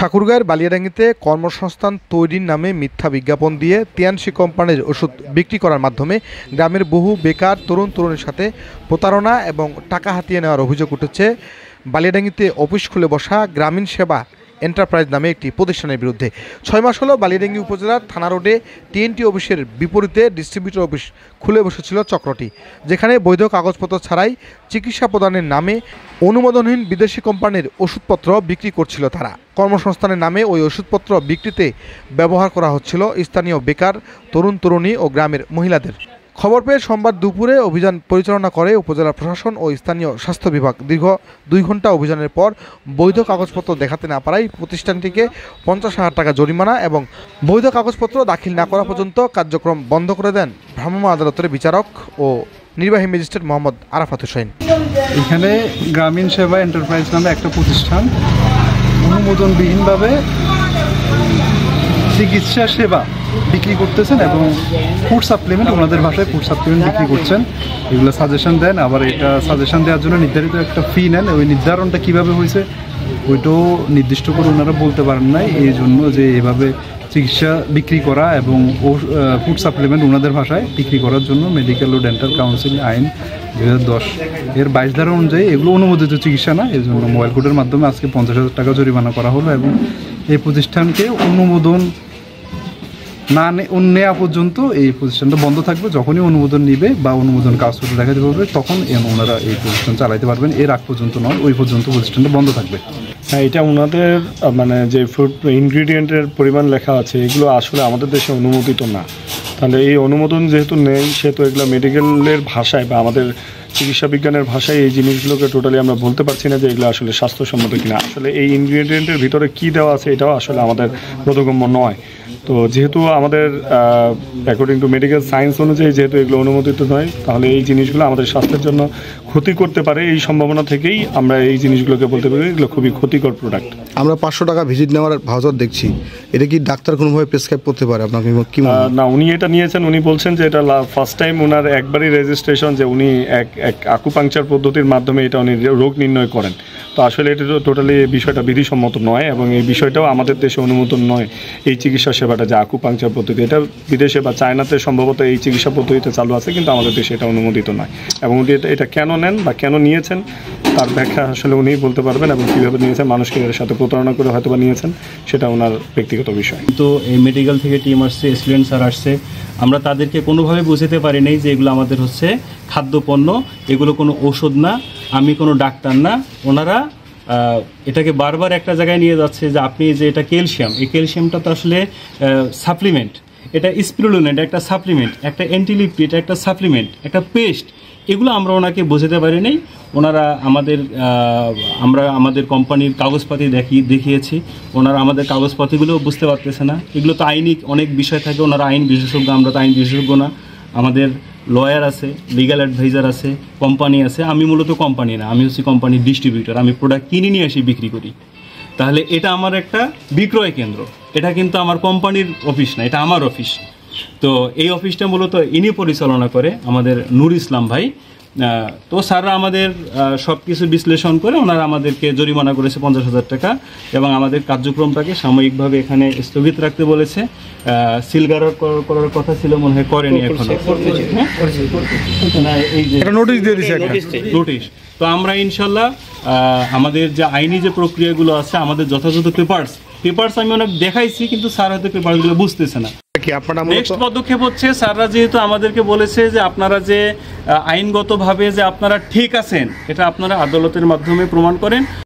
ঠাকুরগাঁয়ের বালিয়াডাঙ্গিতে কর্মসংস্থান তৈরির নামে মিথ্যা বিজ্ঞাপন দিয়ে তিয়ানসি কোম্পানির ওষুধ বিক্রি করার মাধ্যমে গ্রামের বহু বেকার তরুণ তরুণীর সাথে প্রতারণা এবং টাকা হাতিয়ে নেওয়ার অভিযোগ উঠেছে বালিয়াডাঙ্গিতে অফিস খুলে বসা গ্রামীণ সেবা এন্টারপ্রাইজ নামে একটি প্রতিষ্ঠানের বিরুদ্ধে। 6 মাস হলো বালিয়াডাঙ্গি উপজেলার থানা রোডে টিএনটি অফিসের বিপরীতে ডিস্ট্রিবিউটর অফিস খুলে বসেছিল চক্রটি, যেখানে বৈধ কাগজপত্র ছাড়াই চিকিৎসা প্রদানের নামে অনুমোদনহীন বিদেশি কোম্পানির ওষুধপত্র বিক্রি করছিল তারা। কর্মসংস্থানের নামে ওই ওষুধপত্র বিক্রিতে ব্যবহার করা হচ্ছিল স্থানীয় বেকার তরুণ তরুণী ও গ্রামের মহিলাদের। খবর পেয়ে সোমবার দুপুরে অভিযান পরিচালনা করে উপজেলা প্রশাসন ও স্থানীয় স্বাস্থ্য বিভাগ। দীর্ঘ 2 ঘন্টা অভিযানের পর বৈধ কাগজপত্র দেখাতে না পারায় প্রতিষ্ঠানটিকে 50,000 টাকা জরিমানা এবং বৈধ কাগজপত্র দাখিল না করা পর্যন্ত কার্যক্রম বন্ধ করে দেন ভ্রাম্যমাণ আদালতের বিচারক ও নির্বাহী ম্যাজিস্ট্রেট মোহাম্মদ আরাফাত হোসেন। এখানে গ্রামীণ সেবা এন্টারপ্রাইজ নামে একটা প্রতিষ্ঠান অনুমোদনবিহীনভাবে চিকিৎসা সেবা বিক্রি করতেছেন এবং ফুড সাপ্লিমেন্ট, ওনাদের ভাষায় ফুড সাপ্লিমেন্ট বিক্রি করছেন। এগুলো সাজেশন দেন, আবার এটা সাজেশন দেওয়ার জন্য নির্ধারিত একটা ফি নেন। ওই নির্ধারণটা কীভাবে হয়েছে ওইটাও নির্দিষ্ট করে ওনারা বলতে পারেন নাই। এই জন্য যে এভাবে চিকিৎসা বিক্রি করা এবং ফুড সাপ্লিমেন্ট ওনাদের ভাষায় বিক্রি করার জন্য মেডিকেল ও ডেন্টাল কাউন্সিল আইন 2010 এর 22 ধারা অনুযায়ী এগুলো অনুমোদিত চিকিৎসা না। এই জন্য মোবাইল কোর্টের মাধ্যমে আজকে 50,000 টাকা জরিমানা করা হলো এবং এই প্রতিষ্ঠানকে অনুমোদন না নেওয়া পর্যন্ত এই প্রতিষ্ঠানটা বন্ধ থাকবে। যখনই অনুমোদন নিবে বা অনুমোদন কাগজপত্র দেখাতে পারবে তখন ওনারা এই প্রতিষ্ঠান চালাতে পারবেন। এর আগ পর্যন্ত নয়, ওই পর্যন্ত প্রতিষ্ঠানটা বন্ধ থাকবে। হ্যাঁ, এটা ওনাদের মানে যে ফুড ইনগ্রিডিয়েন্টের পরিমাণ লেখা আছে এগুলো আসলে আমাদের দেশে অনুমোদিত না। তাহলে এই অনুমোদন যেহেতু নেই সেহেতু এগুলো মেডিকেলের ভাষায় বা আমাদের চিকিৎসা বিজ্ঞানের ভাষায় এই জিনিসগুলোকে টোটালি আমরা বলতে পারছি না যে এগুলো আসলে স্বাস্থ্যসম্মত কিনা। আসলে এই ইনগ্রিডিয়েন্টের ভিতরে কী দেওয়া আছে এটাও আসলে আমাদের বোধগম্য নয়। তো যেহেতু আমাদের অ্যাকর্ডিং টু মেডিকেল সায়েন্স অনুযায়ী যেহেতু এগুলো অনুমোদিত নয়, তাহলে এই জিনিসগুলো আমাদের স্বাস্থ্যের জন্য ক্ষতি করতে পারে। এই সম্ভাবনা থেকেই আমরা এই জিনিসগুলোকে বলতে পারি এগুলো খুবই ক্ষতিকর প্রোডাক্ট। আমরা 500 টাকা ভিজিট নেওয়ার ভাউচার দেখছি, এটা কি ডাক্তার কোনোভাবে প্রেসক্রাইব করতে পারে আপনাকে কি? না, উনি এটা নিয়েছেন, উনি বলছেন যে এটা ফার্স্ট টাইম ওনার একবারই রেজিস্ট্রেশন, যে উনি এক আকুপাংচার পদ্ধতির মাধ্যমে এটা উনি রোগ নির্ণয় করেন। তো আসলে এটা তো টোটালি বিষয়টা বিধিসম্মত নয় এবং এই বিষয়টাও আমাদের দেশে অনুমোদন নয়। এই চিকিৎসা সেবাটা যে আকুপাংচার পদ্ধতি, এটা বিদেশে বা চায়নাতে সম্ভবত এই চিকিৎসা পদ্ধতিতে চালু আছে, কিন্তু আমাদের দেশে এটা অনুমোদিত নয়। এবং উনি এটা কেন নেন বা কেন নিয়েছেন তার ব্যাখ্যা আসলে উনিই বলতে পারবেন, এবং কীভাবে নিয়েছেন, মানুষকে এর সাথে প্রতারণা করে হয়তো বা নিয়েছেন, সেটা ওনার ব্যক্তিগত বিষয়। তো এই মেডিকেল থেকে টিম আসছে, স্টুডেন্ট স্যার আসছে, আমরা তাদেরকে কোনোভাবে বুঝাতে পারি নাই যে এগুলো আমাদের হচ্ছে খাদ্যপণ্য, এগুলো কোনো ওষুধ না, আমি কোনো ডাক্তার না। ওনারা এটাকে বারবার একটা জায়গায় নিয়ে যাচ্ছে যে আপনি যে এটা ক্যালসিয়াম, এই ক্যালসিয়ামটা তো আসলে সাপ্লিমেন্ট, এটা স্পিরুলিন, এটা একটা সাপ্লিমেন্ট, একটা অ্যান্টিলিপ্ট, এটা একটা সাপ্লিমেন্ট, একটা পেস্ট। এগুলো আমরা ওনাকে বোঝাতে পারি নাই। ওনারা আমরা আমাদের কোম্পানির কাগজপাতি দেখিয়েছি, ওনারা আমাদের কাগজপাতিগুলোও বুঝতে পারতেছে না। এগুলো তো আইনি অনেক বিষয় থাকে, ওনারা আইন বিশেষজ্ঞ, আমরা তো আইন বিশেষজ্ঞ না। আমাদের লয়ার আছে, লিগ্যাল অ্যাডভাইজার আছে, কোম্পানি আছে। আমি মূলত কোম্পানি না, আমি হচ্ছি কোম্পানির ডিস্ট্রিবিউটর। আমি প্রোডাক্ট কিনে নিয়ে আসি, বিক্রি করি। তাহলে এটা আমার একটা বিক্রয় কেন্দ্র, এটা কিন্তু আমার কোম্পানির অফিস না, এটা আমার অফিস। তো এই অফিসটা মূলত ইনি পরিচালনা করে, আমাদের নূর ইসলাম ভাই। তো স্যাররা আমাদের সব কিছু বিশ্লেষণ করে ওনারা আমাদেরকে জরিমানা করেছে 50,000 টাকা এবং আমাদের কার্যক্রমটাকে সাময়িকভাবে এখানে স্থগিত রাখতে বলেছে। সিলগার করার কথা ছিল, মনে হয় করেনি এখনো। নোটিশ দিয়ে দিয়েছে, নোটিশ। তো আমরা ইনশাল্লাহ আমাদের যে আইনি যে প্রক্রিয়াগুলো আছে, আমাদের যথাযথ পেপারস আমি অনেক দেখাইছি, কিন্তু স্যার হয়তো পেপারগুলো বুঝতেছে না। নেক্সট পদক্ষেপ হচ্ছে, স্যাররা যেহেতু আমাদেরকে বলেছে যে আপনারা যে আইনগতভাবে যে আপনারা ঠিক আছেন, এটা আপনারা আদালতের মাধ্যমে প্রমাণ করেন।